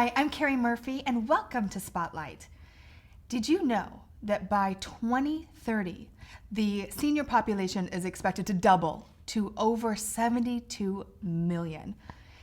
Hi, I'm Carrie Murphy, and welcome to Spotlight. Did you know that by 2030, the senior population is expected to double to over 72 million?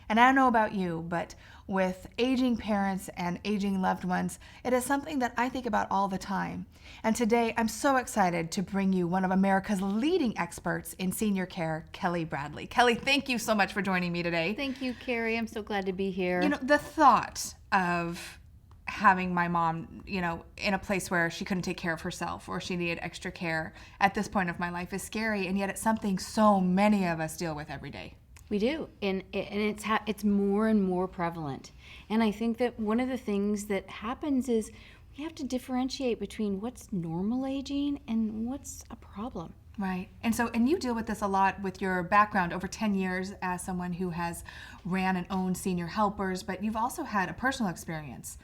And I don't know about you, but with aging parents and aging loved ones, it is something that I think about all the time. And today, I'm so excited to bring you one of America's leading experts in senior care, Kelli Bradley. Kelli, thank you so much for joining me today. Thank you, Carrie. I'm so glad to be here. You know, the thought of having my mom, in a place where she couldn't take care of herself or she needed extra care at this point of my life is scary, and yet it's something so many of us deal with every day. We do, and it's more and more prevalent. And I think that one of the things that happens is we have to differentiate between what's normal aging and what's a problem. Right. And you deal with this a lot with your background over 10 years as someone who has ran and owned senior helpers, but you've also had a personal experience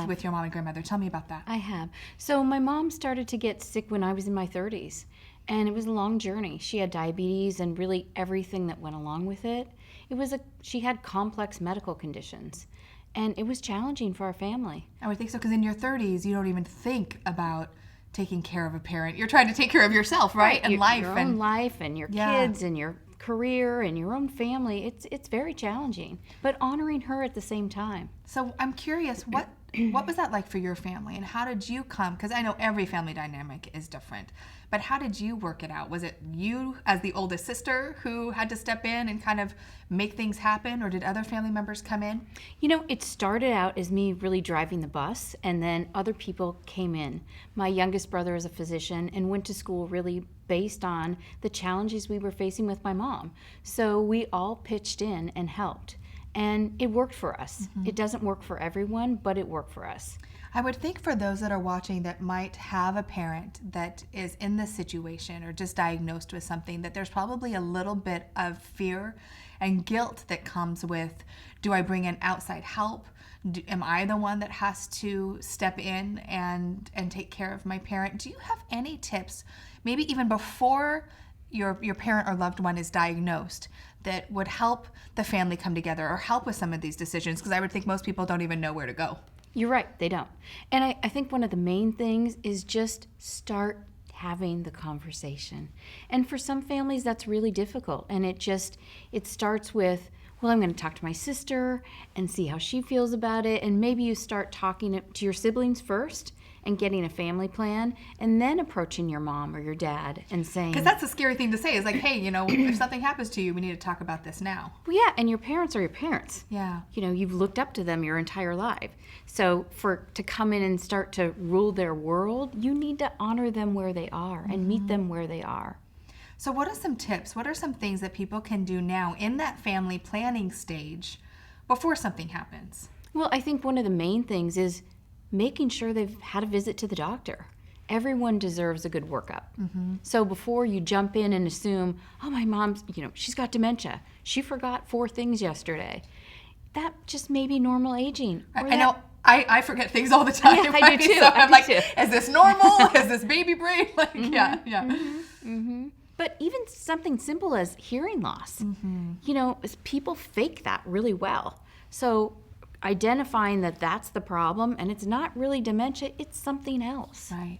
with your mom and grandmother. Tell me about that. I have. So my mom started to get sick when I was in my 30s, and it was a long journey. She had diabetes and really everything that went along with it. She had complex medical conditions, and it was challenging for our family. I would think so, because in your 30s, you don't even think about taking care of a parent. You're trying to take care of yourself, right? And life. Your own life and your kids and your career and your own family. It's very challenging, but honoring her at the same time. So I'm curious, what was that like for your family, and how did you come? Because I know every family dynamic is different, but how did you work it out? Was it you as the oldest sister who had to step in and kind of make things happen, or did other family members come in? It started out as me really driving the bus, and then other people came in. My youngest brother is a physician and went to school really based on the challenges we were facing with my mom. So we all pitched in and helped. And it worked for us. Mm-hmm. It doesn't work for everyone, but it worked for us. I would think for those that are watching that might have a parent that is in this situation or just diagnosed with something, that there's probably a little bit of fear and guilt that comes with, do I bring in outside help? Am I the one that has to step in and take care of my parent? Do you have any tips, maybe even before your parent or loved one is diagnosed, that would help the family come together or help with some of these decisions? Because I would think most people don't even know where to go. You're right, they don't. And I think one of the main things is just start having the conversation. And for some families, that's really difficult. And it starts with, well, I'm going to talk to my sister and see how she feels about it. And maybe you start talking to your siblings first and getting a family plan, and then approaching your mom or your dad and saying... Because that's a scary thing to say, is like, hey, if something happens to you, we need to talk about this now. Well, yeah, and your parents are your parents. Yeah. You've looked up to them your entire life. So to come in and start to rule their world, you need to honor them where they are and meet them where they are. So what are some tips? What are some things that people can do now in that family planning stage before something happens? Well, I think one of the main things is making sure they've had a visit to the doctor. Everyone deserves a good workup. Mm-hmm. So before you jump in and assume, oh, my mom's, she's got dementia. She forgot 4 things yesterday. That just may be normal aging. I know. I forget things all the time. Yeah, I do too. So I'm like, is this normal? Is this baby brain? Like, mm-hmm. Yeah. Mm-hmm. Mm-hmm. But even something simple as hearing loss, people fake that really well. So identifying that that's the problem, and it's not really dementia, it's something else. Right.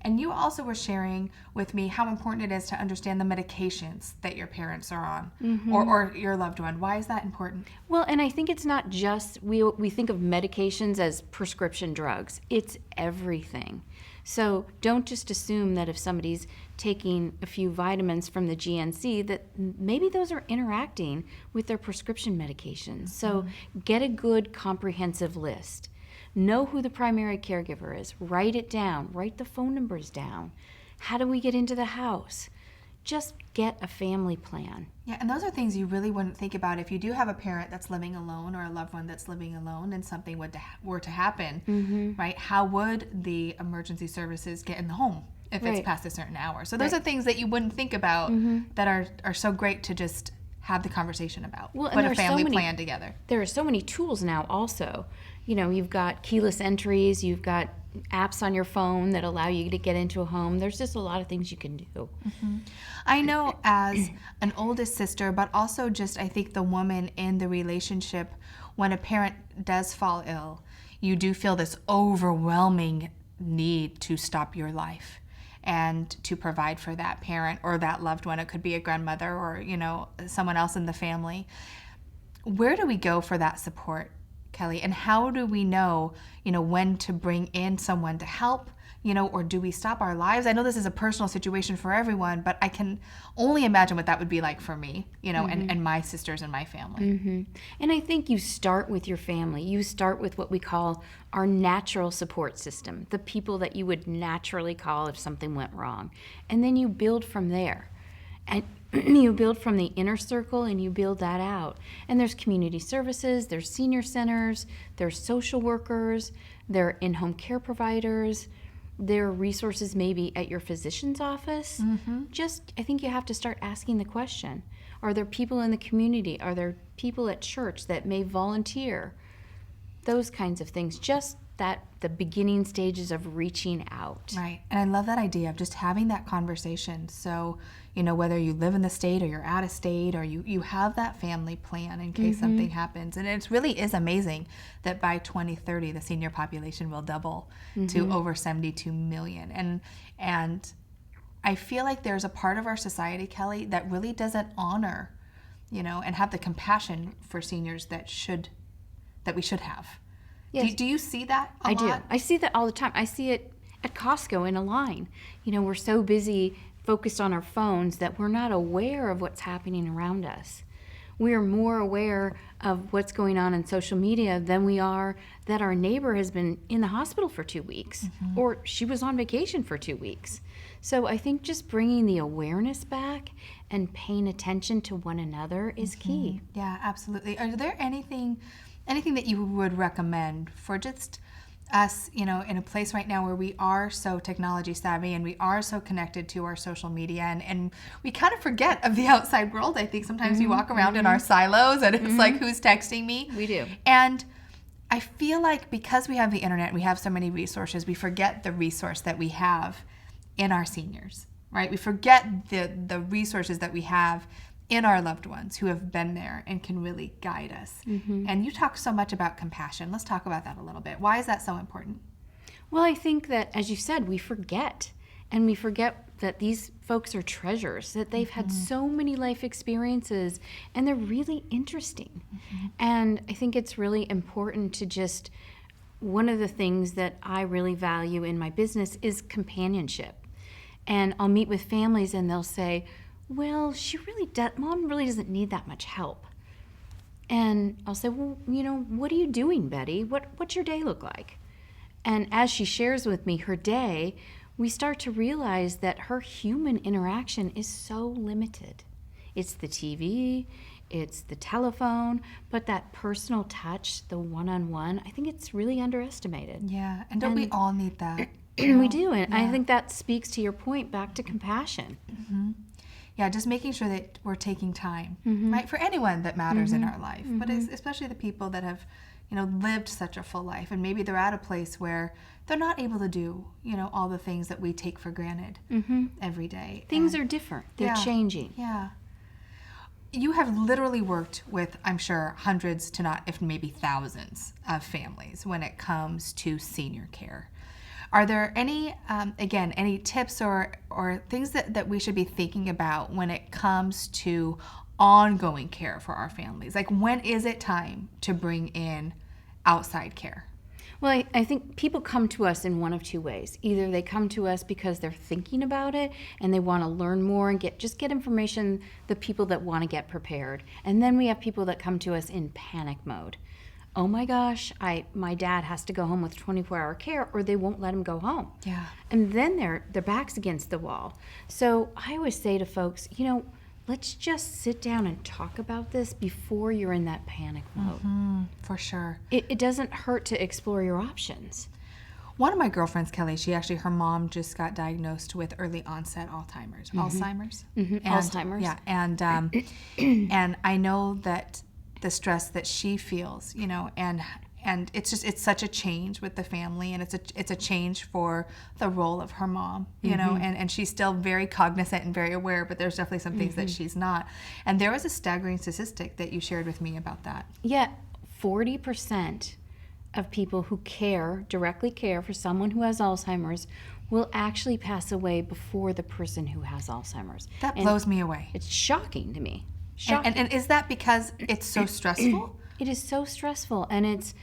And you also were sharing with me how important it is to understand the medications that your parents are on, mm-hmm. or your loved one. Why is that important? Well, and I think it's not just, we think of medications as prescription drugs. It's everything. So don't just assume that if somebody's taking a few vitamins from the GNC that maybe those are interacting with their prescription medications. So get a good comprehensive list. Know who the primary caregiver is. Write it down. Write the phone numbers down. How do we get into the house? Just get a family plan. Yeah, and those are things you really wouldn't think about if you do have a parent that's living alone or a loved one that's living alone and something were to happen, mm-hmm. right? How would the emergency services get in the home if it's past a certain hour? So those are things that you wouldn't think about mm-hmm. that are so great to just have the conversation about. Well, put a family plan together. There are so many tools now also. You've got keyless entries, you've got apps on your phone that allow you to get into a home. There's just a lot of things you can do. Mm-hmm. I know as an oldest sister, but also just I think the woman in the relationship when a parent does fall ill, you do feel this overwhelming need to stop your life and to provide for that parent or that loved one. It could be a grandmother or, someone else in the family. Where do we go for that support, Kelli? And how do we know, when to bring in someone to help, or do we stop our lives? I know this is a personal situation for everyone, but I can only imagine what that would be like for me, and my sisters and my family. And I think you start with your family. You start with what we call our natural support system, the people that you would naturally call if something went wrong. And then you build from there. And you build from the inner circle and you build that out. And there's community services, there's senior centers, there's social workers, there are in-home care providers, there are resources maybe at your physician's office. I think you have to start asking the question, are there people in the community? Are there people at church that may volunteer? Those kinds of things, just the beginning stages of reaching out. Right. And I love that idea of just having that conversation. So, whether you live in the state or you're out of state or you have that family plan in case something happens. And it really is amazing that by 2030, the senior population will double to over 72 million. And I feel like there's a part of our society, Kelli, that really doesn't honor, and have the compassion for seniors that we should have. Yes. Do you see that a lot? I do. I see that all the time. I see it at Costco in a line. We're so busy focused on our phones that we're not aware of what's happening around us. We are more aware of what's going on in social media than we are that our neighbor has been in the hospital for 2 weeks or she was on vacation for 2 weeks. So I think just bringing the awareness back and paying attention to one another is key. Yeah, absolutely. Are there anything that you would recommend for just us, in a place right now where we are so technology savvy and we are so connected to our social media and we kind of forget of the outside world? I think sometimes we walk around in our silos and it's like, who's texting me? We do. And I feel like because we have the internet, we have so many resources, we forget the resource that we have in our seniors, right? We forget the resources that we have in our loved ones who have been there and can really guide us. And you talk so much about compassion. Let's talk about that a little bit. Why is that so important? Well, I think that, as you said, we forget. And we forget that these folks are treasures, that they've had so many life experiences, and they're really interesting. And I think it's really important to just, one of the things that I really value in my business is companionship. And I'll meet with families and they'll say, well, Mom really doesn't need that much help. And I'll say, well, what are you doing, Betty? What's your day look like? And as she shares with me her day, we start to realize that her human interaction is so limited. It's the TV, it's the telephone, but that personal touch, the one-on-one, I think it's really underestimated. Yeah, and don't we all need that? We do, and I think that speaks to your point, back to compassion. Yeah, just making sure that we're taking time, right, for anyone that matters in our life, but especially the people that have, lived such a full life, and maybe they're at a place where they're not able to do, all the things that we take for granted every day. Things are different. They're changing. Yeah. You have literally worked with, I'm sure, hundreds to not, if maybe thousands of families when it comes to senior care. Are there any, any tips or things that we should be thinking about when it comes to ongoing care for our families? Like, when is it time to bring in outside care? Well, I think people come to us in one of two ways. Either they come to us because they're thinking about it and they want to learn more and get information, the people that want to get prepared. And then we have people that come to us in panic mode. Oh my gosh, my dad has to go home with 24-hour care or they won't let him go home. Yeah. And then their back's against the wall. So I always say to folks, let's just sit down and talk about this before you're in that panic mode. For sure. It doesn't hurt to explore your options. One of my girlfriends, Kelli, her mom just got diagnosed with early onset Alzheimer's. Alzheimer's. Yeah, and I know that the stress that she feels, and it's such a change with the family, and it's a change for the role of her mom, and she's still very cognizant and very aware, but there's definitely some things that she's not. And there was a staggering statistic that you shared with me about that. Yeah, 40% of people who directly care for someone who has Alzheimer's will actually pass away before the person who has Alzheimer's. That blows me away. It's shocking to me. And is that because it's so stressful? It is so stressful, and it's,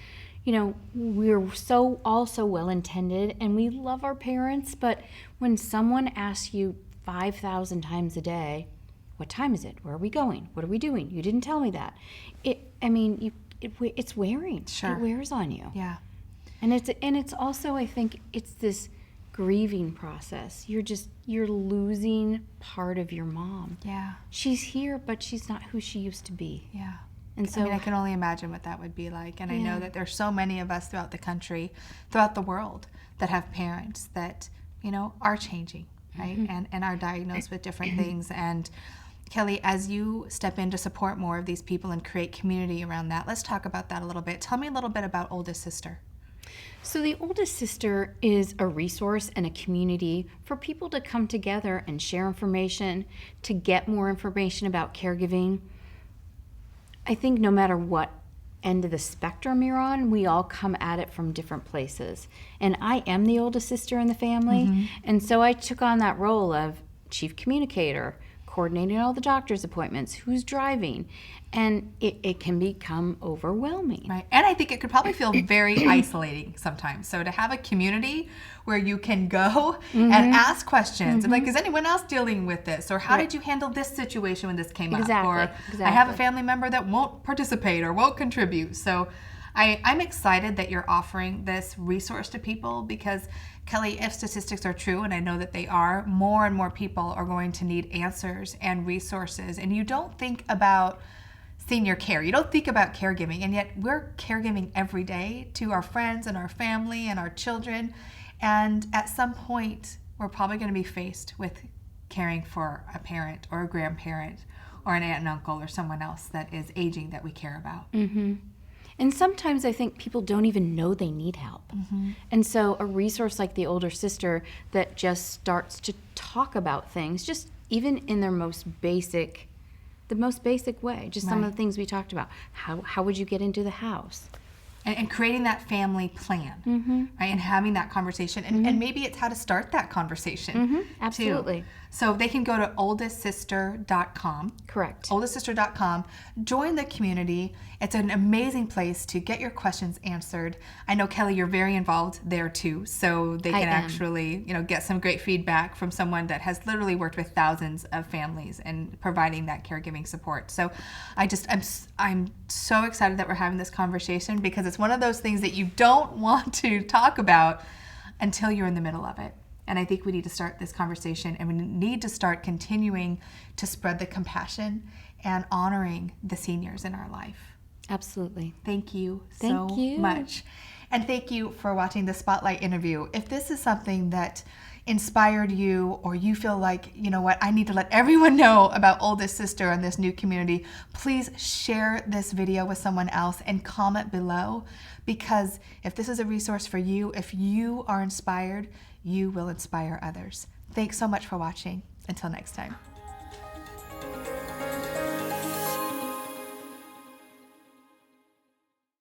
we're so also well-intended, and we love our parents, but when someone asks you 5,000 times a day, what time is it? Where are we going? What are we doing? You didn't tell me that. It's wearing. Sure. It wears on you. Yeah. And it's also, I think, it's this grieving process. You're losing part of your mom. Yeah. She's here, but she's not who she used to be. Yeah. And so I can only imagine what that would be like. And I know Yeah. that there's so many of us throughout the country, throughout the world, that have parents that, are changing, right? And are diagnosed with different things. And Kelli, as you step in to support more of these people and create community around that, let's talk about that a little bit. Tell me a little bit about Oldest Sister. So the Oldest Sister is a resource and a community for people to come together and share information, to get more information about caregiving. I think no matter what end of the spectrum you're on, we all come at it from different places. And I am the oldest sister in the family, and so I took on that role of chief communicator, coordinating all the doctor's appointments, who's driving, and it can become overwhelming. Right. And I think it could probably feel very isolating sometimes. So to have a community where you can go and ask questions, and like, is anyone else dealing with this? Or how did you handle this situation when this came up? Or I have a family member that won't participate or won't contribute. So I'm excited that you're offering this resource to people because, Kelli, if statistics are true, and I know that they are, more and more people are going to need answers and resources. And you don't think about senior care. You don't think about caregiving, and yet we're caregiving every day to our friends and our family and our children. And at some point, we're probably going to be faced with caring for a parent or a grandparent or an aunt and uncle or someone else that is aging that we care about. And sometimes I think people don't even know they need help. And so a resource like the Older Sister that just starts to talk about things, just even in their most basic way, just some of the things we talked about. How would you get into the house? And creating that family plan, right? And having that conversation. And maybe it's how to start that conversation. Absolutely. Too. So they can go to oldestsister.com. Correct. Oldestsister.com. Join the community. It's an amazing place to get your questions answered. I know, Kelli, you're very involved there too. So they can actually, get some great feedback from someone that has literally worked with thousands of families and providing that caregiving support. So I'm so excited that we're having this conversation because it's one of those things that you don't want to talk about until you're in the middle of it. And I think we need to start this conversation, and we need to start continuing to spread the compassion and honoring the seniors in our life. Absolutely. Thank you so much. And thank you for watching the Spotlight interview. If this is something that inspired you, or you feel like, I need to let everyone know about Oldest Sister and this new community, please share this video with someone else and comment below, because if this is a resource for you, if you are inspired, you will inspire others. Thanks so much for watching. Until next time.